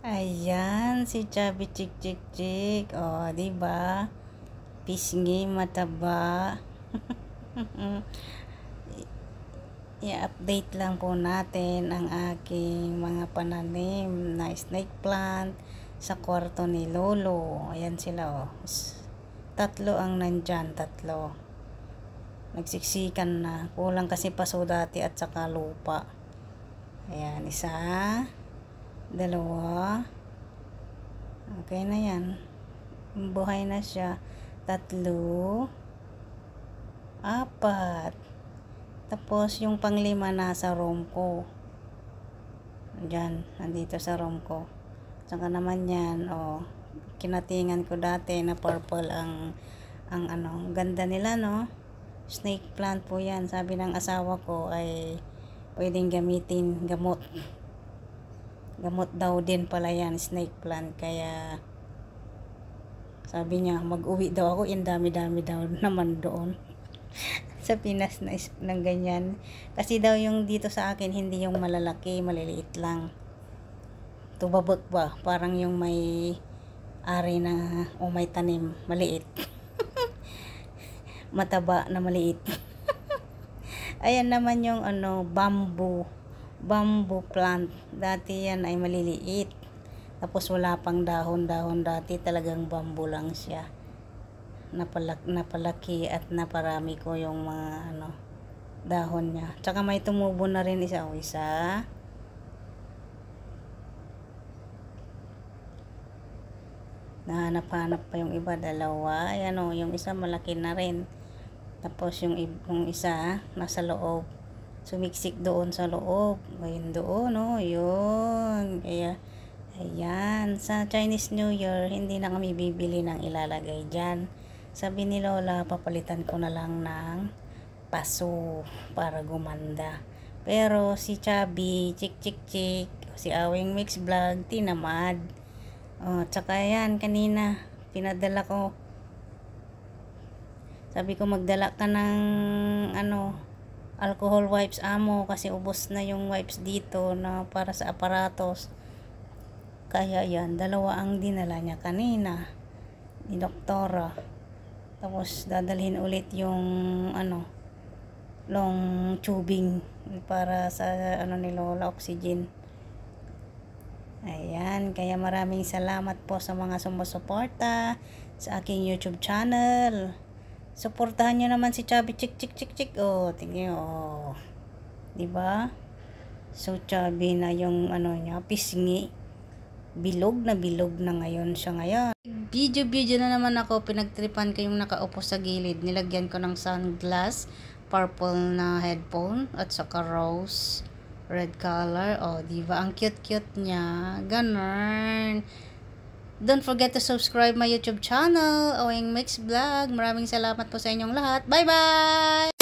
Ayan, si Chubby Chick Chick Chick. O, diba? Pisngi, mataba. I-update lang po natin ang aking mga pananim na snake plant sa kwarto ni Lolo. Ayan sila, o. Tatlo ang nandyan, tatlo. Nagsiksikan na. Kulang kasi paso dati at saka lupa. Ayan, isa. Dalawa. Okay na yan. Buhay na siya. Tatlo. Apat. Tapos yung panglima nasa room ko. Diyan, nandito sa room ko. Saka naman yan, kinatingan ko dati na purple ang ganda nila, no? Snake plant po yan. Sabi ng asawa ko ay pwedeng gamitin gamot. Gamot daw din pala yan, snake plant. Kaya sabi niya, mag-uwi daw ako. Dami-dami daw naman doon sa Pinas ng ganyan. Kasi daw yung dito sa akin, hindi yung malalaki, maliliit lang. Tubabot ba? Parang yung may ari na may tanim, maliit. Mataba na maliit. Ayan naman yung bamboo plant. Dati yan ay maliliit. Tapos wala pang dahon-dahon dati. Talagang bamboo lang siya. Napalaki at naparami ko yung mga dahon niya. Tsaka may tumubo na rin isa. Nahanap-hanap pa yung iba, dalawa. Ayan yung isa malaki na rin. Tapos yung isa nasa loob. Sumiksik doon sa loob. Ayun doon, yun. Kaya, ayan. Sa Chinese New Year, hindi na kami bibili ng ilalagay dyan. Sabi ni Lola, papalitan ko na lang ng paso para gumanda. Pero si Chubby, Chick Chick Chick, si Awing Mix Vlog, tinamad. Tsaka yan, kanina, pinadala ko. Sabi ko, magdala ka ng alcohol wipes amo kasi ubos na yung wipes dito na para sa aparatos. Kaya yan, dalawa ang dinala niya kanina ni doktora. Tapos dadalhin ulit yung long tubing para sa ni Lola, oxygen. Ayan, kaya maraming salamat po sa mga sumusuporta sa aking YouTube channel. Suportahan nyo naman si Chubby Chick Chick Chick Chick. Tingnan nyo. Diba? So, chubby na yung niya, pisngi. Bilog na ngayon siya ngayon. Video na naman ako. Pinagtripan ko yung nakaupo sa gilid. Nilagyan ko ng sunglass, purple na headphone, at saka rose red color. Diba? Ang cute niya. Ganon. Don't forget to subscribe my YouTube channel, Awing Mix Vlog. Maraming salamat po sa inyong lahat. Bye-bye!